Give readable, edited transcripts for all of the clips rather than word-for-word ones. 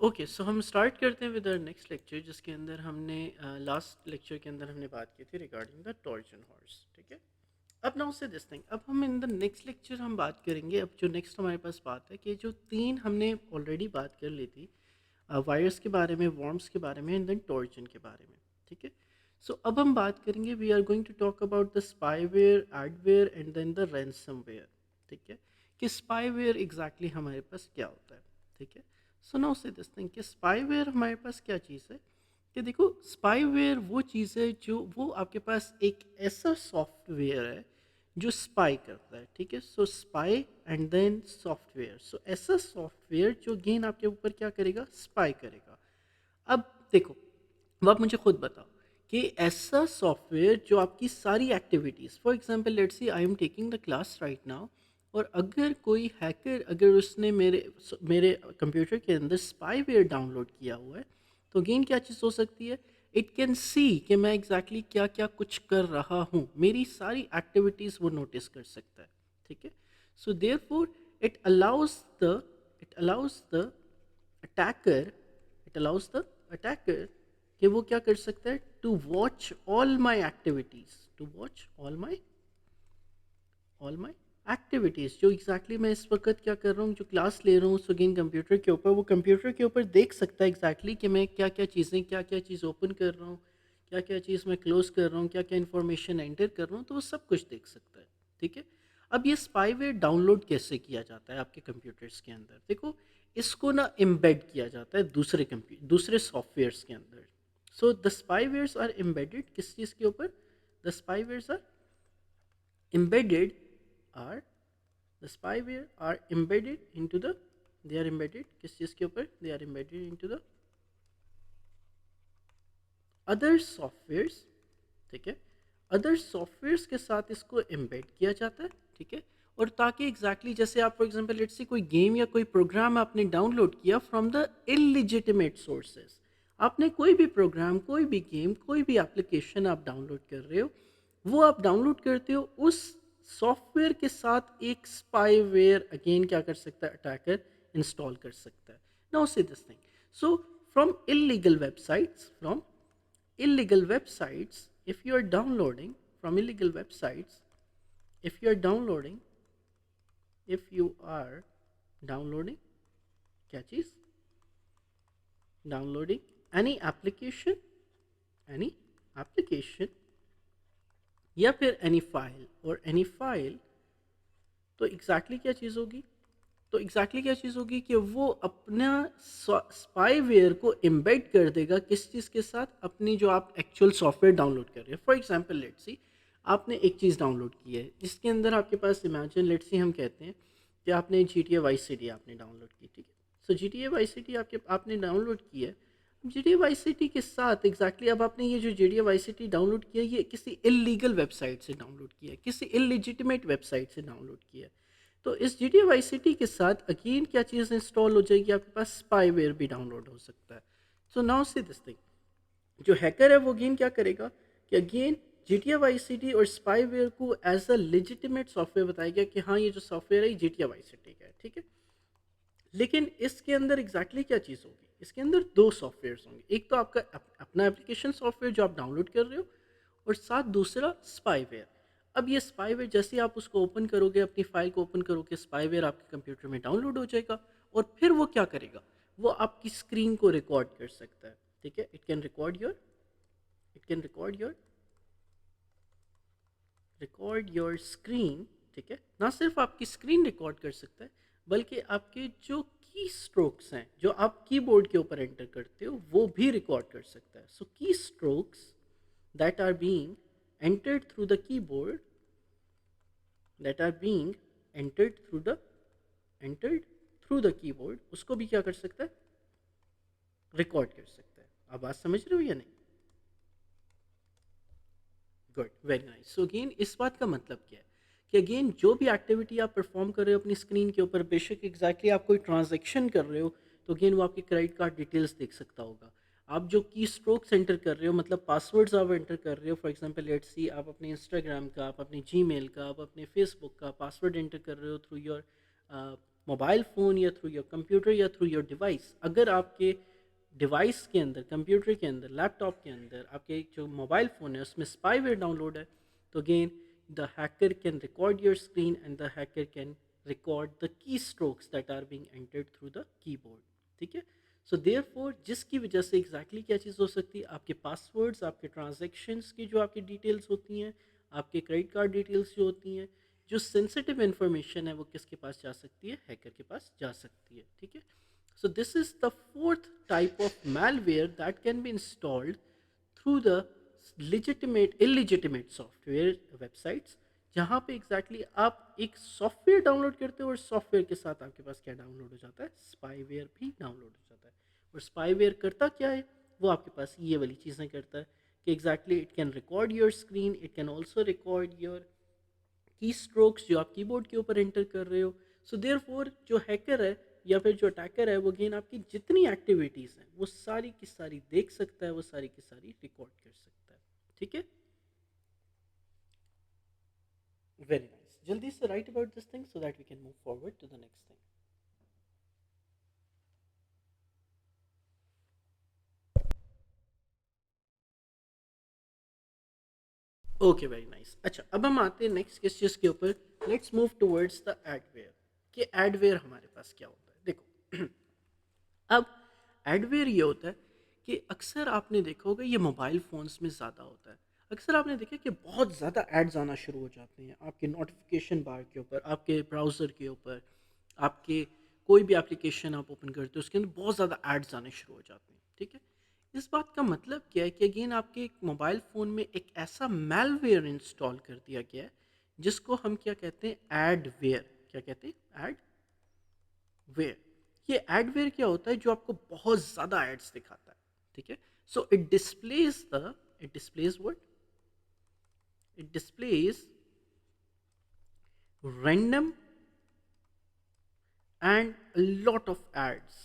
Okay, सो हम start करते हैं विद आवर नेक्स्ट लेक्चर, जिसके अंदर हमने लास्ट लेक्चर के अंदर हमने बात की थी रिगार्डिंग द ट्रोजन हॉर्स। ठीक है। अब नाउ से दिस थिंग, अब हम इन द नेक्स्ट लेक्चर हम बात करेंगे। अब जो नेक्स्ट हमारे पास बात है कि जो तीन हमने ऑलरेडी बात कर ली थी, वायर्स के बारे में, वॉर्म्स के बारे में, एंड देन टॉर्जन के बारे में। ठीक है। सो अब हम बात करेंगे, we are going to talk about the spyware, adware and then the ransomware. ठीक है, कि स्पाईवेयर एग्जैक्टली हमारे पास क्या होता है। ठीक है। So now see this thing कि स्पाईवेयर हमारे पास क्या चीज़ है, कि देखो स्पाईवेयर वो चीज़ है जो वो आपके पास एक ऐसा सॉफ्टवेयर है जो स्पाई करता है। ठीक है। सो स्पाई एंड देन सॉफ्टवेयर, सो ऐसा सॉफ्टवेयर जो गेन आपके ऊपर क्या करेगा, स्पाई करेगा। अब देखो, अब आप मुझे खुद बताओ कि ऐसा सॉफ्टवेयर जो आपकी सारी activities, for example let's C I am taking the class right now, और अगर कोई हैकर अगर उसने मेरे मेरे कंप्यूटर के अंदर स्पाईवेयर डाउनलोड किया हुआ है, तो अगेन क्या चीज़ हो सकती है, इट कैन सी कि मैं एग्जैक्टली क्या क्या कुछ कर रहा हूँ, मेरी सारी एक्टिविटीज़ वो नोटिस कर सकता है। ठीक है। So therefore the it allows the attacker it allows the attacker कि वो क्या कर सकता है, to watch all my activities, to watch all my activities, जो एग्जैक्टली मैं इस वक्त क्या कर रहा हूँ, जो क्लास ले रहा हूँ उस अगेन कंप्यूटर के ऊपर, वो कंप्यूटर के ऊपर देख सकता है एग्जैक्टली कि मैं क्या क्या चीज़ें, क्या क्या चीज़ ओपन कर रहा हूँ, क्या क्या चीज़ मैं क्लोज कर रहा हूँ, क्या क्या इन्फॉर्मेशन एंटर कर रहा हूँ, तो वो सब कुछ देख सकता है। ठीक है। अब ये स्पाईवेयर डाउनलोड कैसे किया जाता है आपके कंप्यूटर्स के अंदर, देखो इसको ना एम्बेड किया जाता है दूसरे सॉफ्टवेयर्स के अंदर। So the spywares are embedded किस चीज़ के ऊपर, the spywares are embedded are the spyware are embedded into the they are embedded किस चीज़ के ऊपर, they are embedded into the other softwares। ठीक है। अदर सॉफ्टवेयर्स के साथ इसको एम्बेड किया जाता है। ठीक है। और ताकि एग्जैक्टली जैसे आप फॉर एग्जांपल लेट्स से कोई गेम या कोई प्रोग्राम आपने डाउनलोड किया फ्रॉम द इलिजिटिमेट सोर्सेज, आपने कोई भी प्रोग्राम, कोई भी गेम, कोई भी एप्लीकेशन आप डाउनलोड कर रहे हो, वो आप डाउनलोड करते हो उस सॉफ्टवेयर के साथ एक स्पाईवेयर अगेन क्या कर सकता है, अटैकर इंस्टॉल कर सकता है। Now see this thing, so from illegal websites, from illegal websites, if you are downloading from illegal websites, if you are downloading if you are downloading क्या चीज, downloading any application, any application या फिर any file और any file, तो exactly क्या चीज़ होगी, तो exactly क्या चीज़ होगी कि वो अपना स्पाईवेयर को एम्बेड कर देगा किस चीज़ के साथ, अपनी जो आप एक्चुअल सॉफ्टवेयर डाउनलोड कर रहे हैं। फॉर एग्जांपल लेट्स सी आपने एक चीज़ डाउनलोड की है जिसके अंदर आपके पास इमेजिन लेट्स सी हम कहते हैं कि आपने G T A Y C T आपने डाउनलोड की। ठीक है। So G T A Y C T आपने डाउनलोड की है। G T A Y C T के साथ एग्जैक्टली अब आपने ये जो G T A Y C T download किया, ये किसी इलीगल वेबसाइट से डाउनलोड किया है, किसी इलिजिटिमेट वेबसाइट से डाउनलोड किया है। तो इस G T Y C T के साथ अगेन क्या चीज़ इंस्टॉल हो जाएगी, आपके पास स्पाईवेयर भी डाउनलोड हो सकता है। So now see this thing, जो हैकर है वो अगेन क्या करेगा कि again G T Y C T और स्पाईवेयर को एज अ लेजिटिमेट सॉफ्टवेयर बताएगा कि हाँ ये जो सॉफ्टवेयर है G T Y C T का है। ठीक है। लेकिन इसके अंदर एग्जैक्टली क्या चीज़ होगी, इसके अंदर दो सॉफ्टवेयर्स होंगे, एक तो आपका अपना एप्लीकेशन सॉफ्टवेयर जो आप डाउनलोड कर रहे हो, और साथ दूसरा स्पाईवेयर। अब ये स्पाईवेयर जैसे ही आप उसको ओपन करोगे, अपनी फाइल को ओपन करोगे, स्पाईवेयर आपके कंप्यूटर में डाउनलोड हो जाएगा, और फिर वो क्या करेगा, वो आपकी स्क्रीन को रिकॉर्ड कर सकता है। ठीक है। It can record your screen. ठीक है। ना सिर्फ आपकी स्क्रीन रिकॉर्ड कर सकता है, बल्कि आपके जो की स्ट्रोक्स हैं जो आप कीबोर्ड के ऊपर एंटर करते हो वो भी रिकॉर्ड कर सकता है। So keystrokes that are being entered through the keyboard, that are being entered through the keyboard, उसको भी क्या कर सकता है, रिकॉर्ड कर सकता है। आप बात समझ रहे हो या नहीं, good, very nice. So again इस बात का मतलब क्या है कि अगेन जो भी एक्टिविटी आप परफॉर्म कर रहे हो अपनी स्क्रीन के ऊपर, बेशक एग्जैक्टली आप कोई ट्रांजैक्शन कर रहे हो, तो अगेन वो आपके क्रेडिट कार्ड डिटेल्स देख सकता होगा। आप जो की स्ट्रोक्स एंटर कर रहे हो, मतलब पासवर्ड्स आप एंटर कर रहे हो, फॉर एग्जांपल लेट्स सी आप अपने इंस्टाग्राम का, आप अपने जीमेल का, आप अपने फेसबुक का पासवर्ड एंटर कर रहे हो थ्रू योर मोबाइल फ़ोन या थ्रू योर कंप्यूटर या थ्रू योर डिवाइस, अगर आपके डिवाइस के अंदर, कंप्यूटर के अंदर, लैपटॉप के अंदर आपके जो मोबाइल फ़ोन है उसमें स्पाईवेयर डाउनलोड है, तो again the hacker can record your screen and the hacker can record the keystrokes that are being entered through the keyboard. ठीक है, सो देयरफॉर जिसकी वजह से एग्जैक्टली क्या चीज़ हो सकती है, आपके पासवर्ड्स, आपके ट्रांजेक्शन्स की जो आपकी डिटेल्स होती हैं, आपके क्रेडिट कार्ड डिटेल्स जो होती हैं, जो सेंसिटिव इन्फॉर्मेशन है वो किसके पास जा सकती है, हैकर के पास जा सकती है। ठीक है, so this is the fourth type of malware that can be installed through the illegitimate software websites, जहाँ पे एग्जैक्टली आप एक सॉफ्टवेयर डाउनलोड करते हो और सॉफ्टवेयर के साथ आपके पास क्या डाउनलोड हो जाता है, स्पाईवेयर भी डाउनलोड हो जाता है। और स्पाईवेयर करता क्या है, वो आपके पास ये वाली चीज़ें करता है कि exactly it can record your screen, it can also record your की स्ट्रोक्स जो आप कीबोर्ड के ऊपर एंटर कर रहे हो। सो देयरफॉर जो हैकर है या फिर जो अटैकर है वो अगेन आपकी जितनी एक्टिविटीज़ हैं वो सारी की सारी देख सकता है, वो सारी की सारी रिकॉर्ड कर सकता है। ठीक है, वेरी नाइस। जल्दी से write about this thing so that we can move forward to the next thing. Okay, very nice. अच्छा, अब हम आते हैं नेक्स्ट किस चीज़ के ऊपर, let's move towards the adware, कि एडवेयर हमारे पास क्या होता है। देखो अब एडवेयर ये होता है कि अक्सर आपने देखा होगा ये मोबाइल फ़ोन्स में ज़्यादा होता है। अक्सर आपने देखा कि बहुत ज़्यादा एड्स आना शुरू हो जाते हैं आपके नोटिफिकेशन बार के ऊपर, आपके ब्राउज़र के ऊपर, आपके कोई भी एप्लीकेशन आप ओपन करते हो उसके अंदर बहुत ज़्यादा एड्स आने शुरू हो जाते हैं। ठीक है, इस बात का मतलब क्या है कि अगेन आपके मोबाइल फ़ोन में एक ऐसा मैलवेयर इंस्टॉल कर दिया गया है जिसको हम क्या कहते हैं, एडवेयर। क्या कहते हैं, वेयर। ये एडवेयर क्या होता है, जो आपको बहुत ज़्यादा एड्स दिखाता है। ठीक है, so it displays what, it displays random and a lot of ads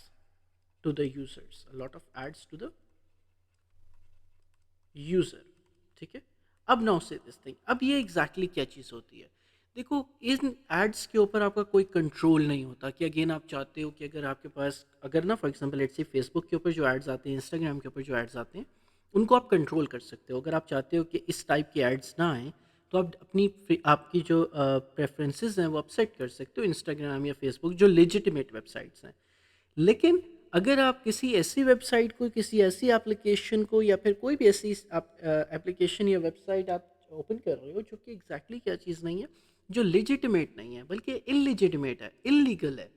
to the users, a lot of ads to the user. ठीक है, अब नाउ से दिस थिंग, अब ये एग्जैक्टली क्या चीज़ होती है। देखो इन एड्स के ऊपर आपका कोई कंट्रोल नहीं होता कि अगेन आप चाहते हो कि अगर आपके पास, अगर ना for example let's say Facebook के ऊपर जो एड्स आते हैं, इंस्टाग्राम के ऊपर जो एड्स आते हैं, उनको आप कंट्रोल कर सकते हो। अगर आप चाहते हो कि इस टाइप के एड्स ना आए तो आप आपकी जो प्रेफरेंसेस हैं वो आप सेट कर सकते हो, इंस्टाग्राम या फेसबुक जो लेजिटिमेट वेबसाइट्स हैं। लेकिन अगर आप किसी ऐसी वेबसाइट को, किसी ऐसी एप्लीकेशन को या फिर कोई भी ऐसी एप्लीकेशन या वेबसाइट आप ओपन कर रहे हो जो कि एग्जैक्टली क्या चीज़ नहीं है, जो लेजिटिमेट नहीं है बल्कि इलीजिटिमेट है, इलीगल है,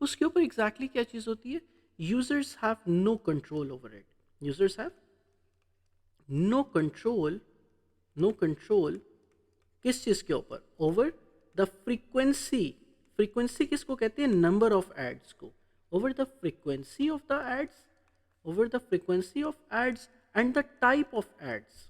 उसके ऊपर एग्जैक्टली क्या चीज़ होती है, users have no control over it. Users have no control, no control किस चीज़ के ऊपर, ओवर द फ्रीक्वेंसी। फ्रीक्वेंसी किसको कहते हैं, नंबर ऑफ एड्स को। Over the frequency of the ads, over the frequency of ads and the type of ads.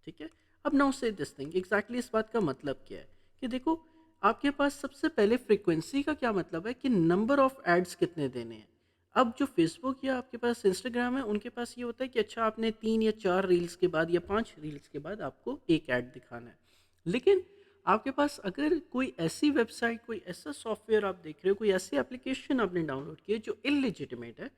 ठीक है, अब now see this thing, exactly इस बात का मतलब क्या है कि देखो आपके पास सबसे पहले फ्रीक्वेंसी का क्या मतलब है कि नंबर ऑफ एड्स कितने देने हैं। अब जो फेसबुक या आपके पास इंस्टाग्राम है उनके पास ये होता है कि अच्छा आपने 3 या 4 रील्स के बाद या 5 रील्स के बाद आपको एक ऐड दिखाना है। लेकिन आपके पास अगर कोई ऐसी वेबसाइट, कोई ऐसा सॉफ्टवेयर आप देख रहे हो, कोई ऐसी एप्लीकेशन आपने डाउनलोड की है जो इलेजिटिमेट है,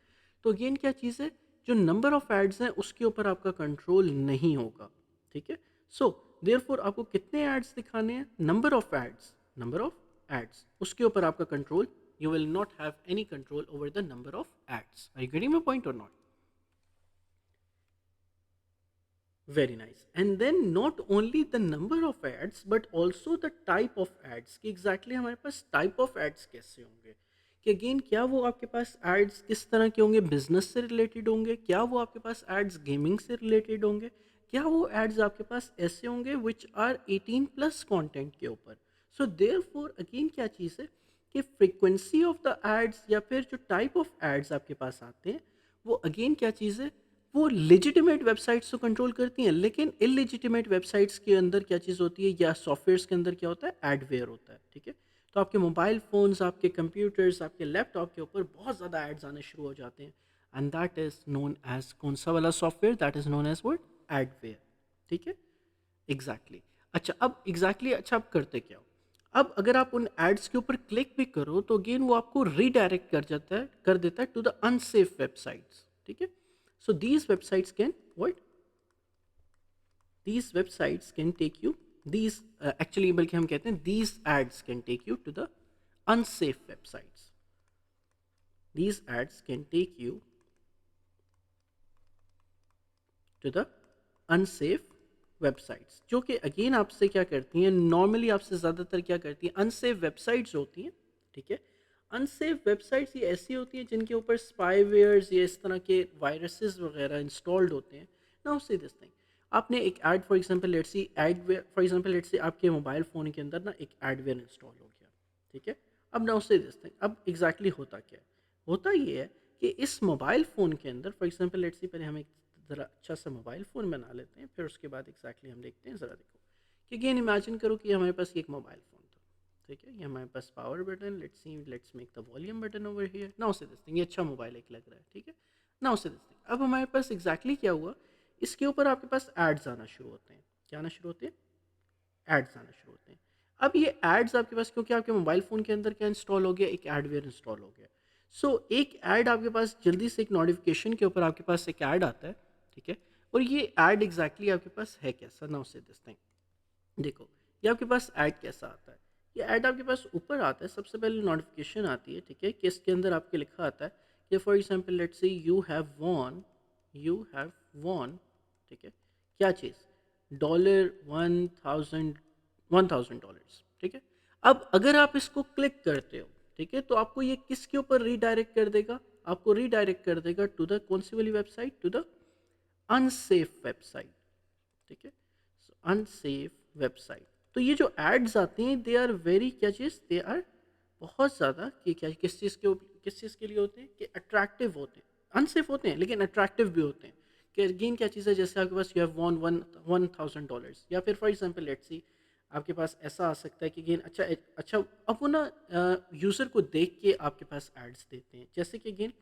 तो अगेन क्या चीज़ है, जो नंबर ऑफ एड्स हैं उसके ऊपर आपका कंट्रोल नहीं होगा। ठीक है, सो देयरफॉर आपको कितने एड्स दिखाने हैं, number of ads, number of ads, उसके ऊपर आपका control, you will not have any control over the number of ads. Are you getting my point or not? Very nice. And then not only the number of ads but also the type of ads, कि exactly हमारे पास type of ads कैसे होंगे, कि again क्या वो आपके पास ads किस तरह के होंगे, बिजनेस से रिलेटेड होंगे, क्या वो आपके पास ads गेमिंग से रिलेटेड होंगे, क्या वो ads आपके पास ऐसे होंगे which are 18+ कंटेंट के ऊपर। सो देयरफॉर अगेन क्या चीज़ है कि फ्रीक्वेंसी ऑफ द एड्स या फिर जो टाइप ऑफ एड्स आपके पास आते हैं वो अगेन क्या चीज़ है, वो लेजिटिमेट वेबसाइट्स तो कंट्रोल करती हैं, लेकिन इलेजिटिमेट वेबसाइट्स के अंदर क्या चीज़ होती है या सॉफ्टवेयर्स के अंदर क्या होता है, एडवेयर होता है। ठीक है, तो आपके मोबाइल फ़ोन्स, आपके कंप्यूटर्स, आपके लैपटॉप के ऊपर बहुत ज़्यादा एड्स आने शुरू हो जाते हैं, and that is known as, कौन सा वाला software, that is known as word, adware. ठीक है, एग्जैक्टली। अच्छा अब एग्जैक्टली, अच्छा आप करते क्या हो, अब अगर आप उन एड्स के ऊपर क्लिक भी करो तो अगेन वो आपको रीडायरेक्ट कर देता है टू द अनसेफ वेबसाइट्स, ठीक है। So these websites can what, these websites can take you, these actually बल्कि हम कहते हैं these ads can take you to the unsafe websites, these ads can take you to the unsafe websites, जो कि again आपसे क्या करती हैं, नॉर्मली आपसे ज़्यादातर क्या करती हैं, अनसेफ वेबसाइट्स होती हैं, ठीक है। अनसेफ वेबसाइट्स ये ऐसी होती हैं जिनके ऊपर स्पाईवेयर्स या इस तरह के वायरसेस वगैरह इंस्टॉल्ड होते हैं। नाउ सी दिस थिंग, आपने एक add for example let's C adware for example let's say आपके मोबाइल फ़ोन के अंदर ना एक एडवेयर इंस्टॉल हो गया, ठीक है। अब नाउ सी दिस थिंग, अब एग्जैक्टली होता क्या है, होता ये है कि इस मोबाइल फ़ोन के अंदर फॉर एग्जांपल लेट्स सी पहले हम एक ज़रा अच्छा सा मोबाइल फ़ोन बना लेते हैं, फिर उसके बाद एग्जैक्टली हम देखते हैं। ज़रा देखो कि अगेन इमेजिन करो कि हमारे पास ये एक मोबाइल फ़ोन था, ठीक है। ये हमारे पास power button, let's see let's make the volume button over here, now see this thing, ये अच्छा मोबाइल एक लग रहा है, ठीक है। नाउ से दिस थिंग, अब हमारे पास एग्जैक्टली क्या हुआ, इसके ऊपर आपके पास एड्स आना शुरू होते हैं। क्या आना शुरू होते हैं? एड्स आना शुरू होते हैं। अब ये एड्स आपके पास क्योंकि आपके मोबाइल फ़ोन के अंदर क्या इंस्टॉल हो गया, एक एडवेयर इंस्टॉल हो गया। सो एक ऐड आपके पास जल्दी से एक नोटिफिकेशन के ऊपर आपके पास एक ऐड आता है, ठीक है। और ये ऐड एग्जैक्टली आपके पास है कैसा, नाउ से दिस थिंग, देखो ये आपके पास ऐड कैसा आता है। ये ऐड आपके पास ऊपर आता है, सबसे पहले नोटिफिकेशन आती है, ठीक है, कि इसके अंदर आपके लिखा आता है कि for example let's say you have von, ठीक है, क्या चीज़, $1000, ठीक है। अब अगर आप इसको क्लिक करते हो, ठीक है, तो आपको ये किसके ऊपर रीडायरेक्ट कर देगा, आपको रीडायरेक्ट कर देगा टू द कौन सी वाली website, to the unsafe website, ठीक है। अनसेफ वेबसाइट, तो ये जो एड्स आती हैं दे आर वेरी क्या चीज़, दे आर बहुत ज़्यादा कि क्या किस चीज़ के लिए होते हैं कि अट्रैक्टिव होते हैं, अनसेफ होते हैं लेकिन अट्रैक्टिव भी होते हैं। कि अगेन क्या चीज़ है, जैसे आपके पास यू हैव वॉन $1000, या फिर फॉर एग्जांपल लेट्स सी आपके पास ऐसा आ सकता है कि अगेन अच्छा अच्छा, अब वो ना यूज़र को देख के आपके पास एड्स देते हैं, जैसे कि अगेन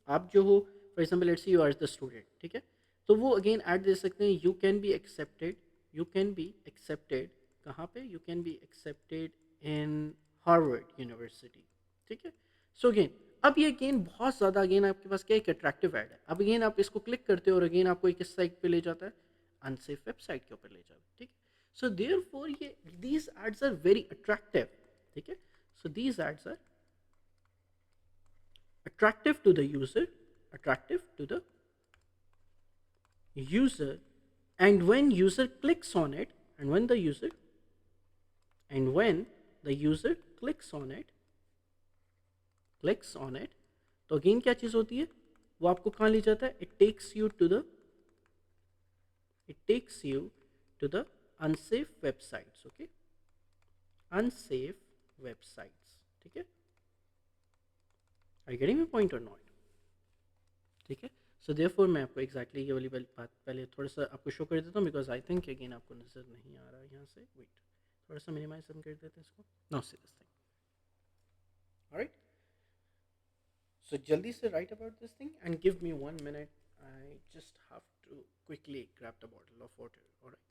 आप जो हो for example let's see you are the student, ठीक है। तो वो अगेन ऐड दे सकते हैं, you can be accepted, you can be accepted, कहाँ पे, you can be accepted in Harvard University, ठीक है। सो अगेन अब ये अगेन बहुत ज़्यादा अगेन आपके पास क्या एक अट्रैक्टिव ऐड है, अब अगेन आप इसको क्लिक करते हो और अगेन आपको एक किस साइट पे ले जाता है, अनसेफ वेबसाइट के ऊपर ले जाता है, ठीक है। सो देयर फोर ये these ads are very attractive, ठीक है। So these ads are attractive to the user, attractive to the user, and when user clicks on it, and when the user clicks on it, तो again क्या चीज होती है, वो आपको कहाँ ले जाता है, it takes you to the unsafe websites, okay, unsafe websites, ठीक है। Are you getting my point or not? ठीक है। सो देयरफॉर मैं आपको एग्जैक्टली ये वाली बात पहले थोड़ा सा आपको शो कर देता हूँ, बिकॉज आई थिंक अगेन आपको नज़र नहीं आ रहा है यहाँ से, वेट थोड़ा सा मिनिमाइज हम कर देते हैं इसको, now see this thing, alright. So जल्दी से write about this thing and give me 1 minute, I just have to quickly grab the bottle of water, alright.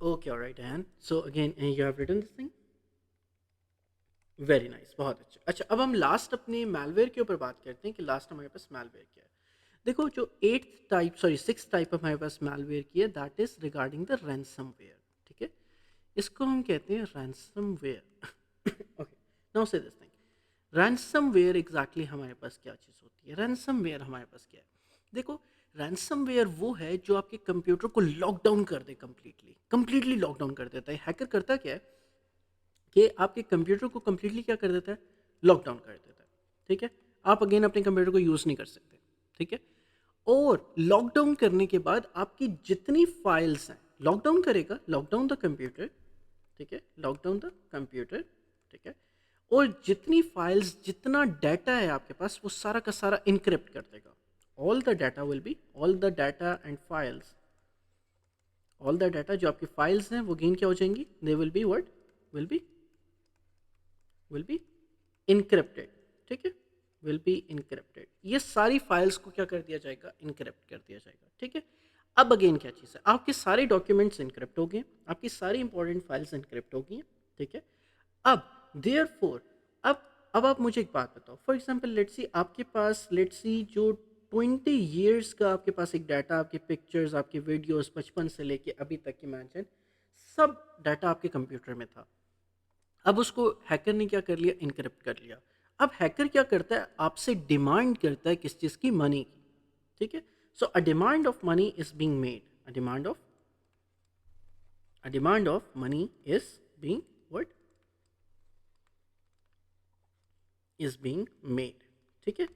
Okay, all right, and so again, you have written this thing. Very nice, बहुत अच्छा। अच्छा, अब हम last अपने malware के ऊपर बात करते हैं कि लास्ट हमारे पास मैलवेयर क्या है। देखो, जो सिक्स टाइप हमारे पास मैलवेयर की है, that is regarding the ransomware. ठीक है, इसको हम कहते हैं ransomware. Okay, now see this thing, ransomware exactly हमारे पास क्या चीज़ होती है? रैंसमवेयर हमारे पास क्या है? देखो, रैंसमवेयर वो है जो आपके कंप्यूटर को लॉकडाउन कर दे, कंप्लीटली कंप्लीटली लॉकडाउन कर देता है। हैकर करता क्या है कि आपके कंप्यूटर को कंप्लीटली क्या कर देता है? लॉकडाउन कर देता है। ठीक है, आप अगेन अपने कंप्यूटर को यूज़ नहीं कर सकते। ठीक है, और लॉकडाउन करने के बाद आपकी जितनी फाइल्स हैं, लॉकडाउन करेगा, लॉकडाउन द कंप्यूटर। ठीक है, लॉकडाउन द कंप्यूटर। ठीक है, और जितनी फाइल्स, जितना डाटा है आपके पास, वो सारा का सारा इनक्रिप्ट कर देगा। All the data and files, all the data जो आपकी फाइल्स हैं वो गेन क्या हो जाएंगी? They will be what? Will be will be encrypted. ठीक है, विल बी इनक्रिप्टेड। ये सारी फाइल्स को क्या कर दिया जाएगा? इनक्रिप्ट कर दिया जाएगा। ठीक है, अब अगेन क्या चीज़ है? आपके सारे डॉक्यूमेंट्स इनक्रिप्ट हो गए, आपकी सारी इंपॉर्टेंट फाइल्स इनक्रिप्ट हो गई हैं। ठीक है, अब देयर फोर, अब आप मुझे एक बात बताओ, फॉर एग्जाम्पल लेट्स सी आपके पास, लेट्स सी जो 20 ईयर्स का आपके पास एक डाटा, आपके पिक्चर्स, आपके वीडियोस, बचपन से लेके अभी तक, इमेजिन सब डाटा आपके कंप्यूटर में था। अब उसको हैकर ने क्या कर लिया? इनक्रिप्ट कर लिया। अब हैकर क्या करता है? आपसे डिमांड करता है किस चीज़ की? मनी की। ठीक है, so a demand of money is being made, a demand of money is being what? Is being made. ठीक है,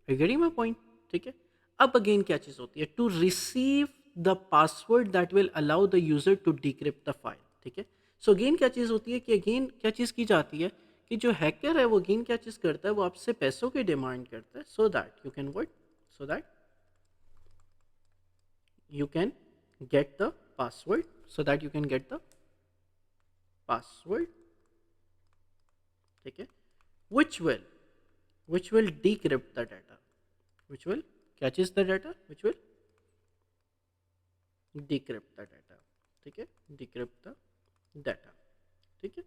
यू गेटिंग माय पॉइंट? ठीक है, अब अगेन क्या चीज़ होती है? To receive the password that will allow the user to decrypt the file. ठीक है, सो अगेन क्या चीज़ होती है कि अगेन क्या चीज़ की जाती है कि जो हैकर है वो अगेन क्या चीज़ करता है? वो आपसे पैसों की डिमांड करता है, so that you can what? So that you can get the password, so that you can get the password. ठीक है, which will decrypt the data, which will क्या चीज the data? which will decrypt the data। ठीक है, decrypt the data। ठीक है,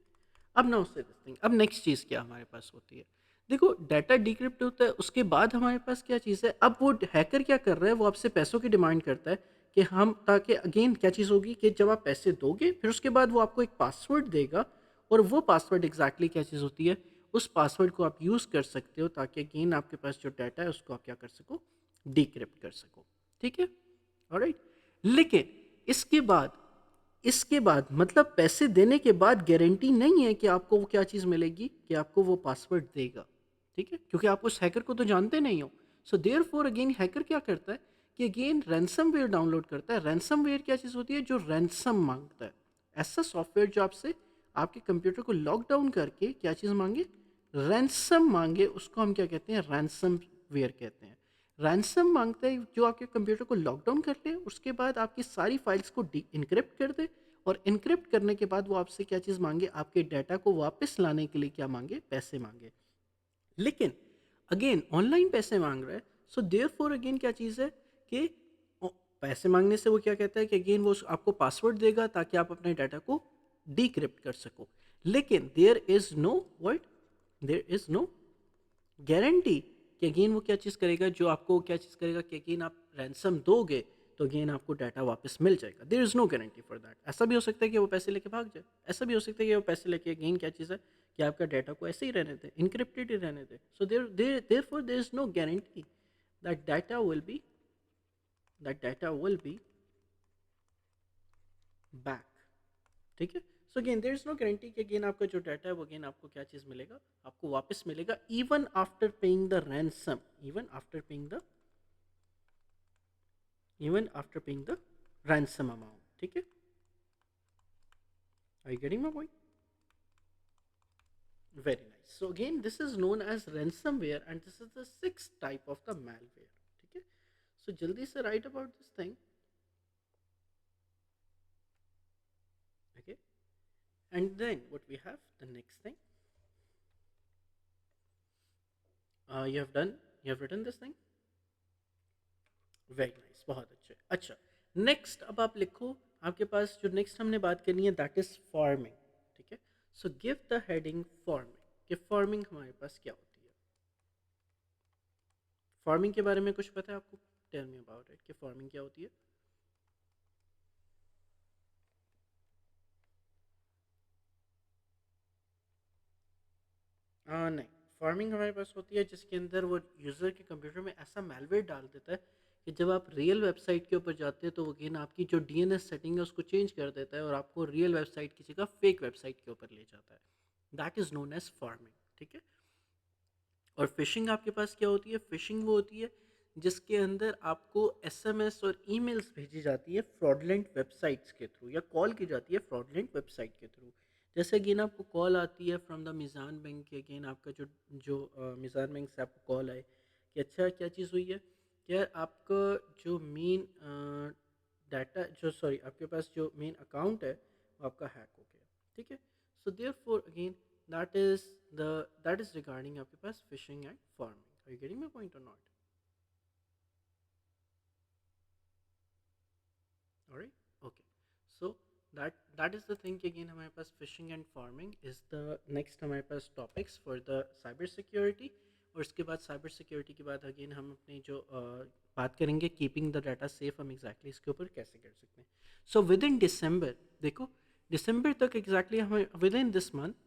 अब ना उससे दिस, अब नेक्स्ट चीज़ क्या हमारे पास होती है? देखो, डाटा डिक्रिप्ट होता है, उसके बाद हमारे पास क्या चीज़ है? अब वो हैकर क्या कर रहा है? वो आपसे पैसों की डिमांड करता है कि हम, ताकि अगेन क्या चीज़ होगी कि जब आप पैसे दोगे, फिर उसके बाद वो आपको एक पासवर्ड देगा, और वो पासवर्ड एग्जैक्टली क्या चीज़ होती है? उस पासवर्ड को आप यूज़ कर सकते हो ताकि अगेन आपके पास जो डाटा है उसको आप क्या कर सको? डिक्रिप्ट कर सको। ठीक है, ऑलराइट। लेकिन इसके बाद, मतलब पैसे देने के बाद गारंटी नहीं है कि आपको वो क्या चीज़ मिलेगी, कि आपको वो पासवर्ड देगा। ठीक है, क्योंकि आप उस हैकर को तो जानते नहीं हो। So therefore again hacker क्या करता है कि अगेन रैंसमवेयर डाउनलोड करता है। रैंसमवेयर क्या चीज़ होती है? जो रैंसम मांगता है, ऐसा सॉफ्टवेयर जो आपसे, आपके कंप्यूटर को लॉकडाउन करके क्या चीज़ मांगे? रैंसम मांगे, उसको हम क्या कहते हैं? रैंसम वेयर कहते हैं। रैंसम मांगता है जो आपके कंप्यूटर को लॉकडाउन कर ले, उसके बाद आपकी सारी फाइल्स को इनक्रिप्ट कर दे, और इनक्रिप्ट करने के बाद वो आपसे क्या चीज़ मांगे? आपके डाटा को वापस लाने के लिए क्या मांगे? पैसे मांगे। लेकिन अगेन ऑनलाइन पैसे मांग रहा है, सो देयर फॉर अगेन क्या चीज़ है कि पैसे मांगने से वो क्या कहता है कि अगेन वो आपको पासवर्ड देगा ताकि आप अपने डाटा को डिक्रिप्ट कर सको। लेकिन there is no word, there is no guarantee कि अगेन वो क्या चीज़ करेगा? जो आपको क्या चीज़ करेगा कि अगेन आप रैंसम दोगे तो अगेन आपको डाटा वापस मिल जाएगा। There is no guarantee for that. ऐसा भी हो सकता है कि वो पैसे लेके भाग जाए, ऐसा भी हो सकता है कि वो पैसे लेके अगेन क्या चीज़ है कि आपका डाटा को ऐसे ही रहने दे, इनक्रिप्टेड ही रहने दे। So therefore there is no guarantee that data will be back. ठीक है, so again there is no guarantee कि अगेन आपका जो डाटा है वो अगेन आपको क्या चीज़ मिलेगा? आपको वापस मिलेगा, even after paying the ransom, even after paying the even after paying the ransom amount। ठीक है, are you getting my point? Very nice, so again this is known as ransomware and this is the sixth type of the malware। ठीक है, so जल्दी से write about this thing। Okay, and then what we have the next thing, you have done, you have written this thing। Very nice, बहुत अच्छे। अच्छा, next अब आप लिखो आपके पास जो नेक्स्ट हमने बात करनी है दैट इज़ फार्मिंग, ठीक है। So give the heading farming, कि फार्मिंग हमारे पास क्या होती है। फार्मिंग के बारे में कुछ पता है आपको? टेल मी अबाउट इट, कि फार्मिंग क्या होती है। नहीं, फार्मिंग हमारे पास होती है जिसके अंदर वो यूज़र के कंप्यूटर में ऐसा मैलवेयर डाल देता है कि जब आप रियल वेबसाइट के ऊपर जाते हैं तो वो अगेन आपकी जो डीएनएस सेटिंग है उसको चेंज कर देता है और आपको रियल वेबसाइट की जगह फेक वेबसाइट के ऊपर ले जाता है। That is known as pharming, ठीक है। और फिशिंग आपके पास क्या होती है? फिशिंग वो होती है जिसके अंदर आपको एसएमएस और ईमेल्स भेजी जाती है फ्रॉडलेंट वेबसाइट्स के थ्रू, या कॉल की जाती है फ्रॉडलेंट वेबसाइट के थ्रू। जैसे अगेन आपको कॉल आती है फ्रॉम द मिज़ान बैंक की, अगेन आपका जो जो मिज़ान बैंक से आपको कॉल आए कि अच्छा क्या चीज़ हुई है, क्या आपका जो मेन डाटा जो सॉरी आपके पास जो मेन अकाउंट है वो आपका हैक हो गया, ठीक है। So therefore again that is the that is regarding आपके पास fishing and farming. Are you getting my point or not? All right, okay. So that is the thing कि again हमारे पास fishing and farming is the next हमारे पास topics for the cyber security। और इसके बाद cyber security के बाद again हम अपनी जो बात करेंगे keeping the data safe, हम exactly इसके ऊपर कैसे कर सकते हैं। So within December, देखो December तक exactly हमें within this month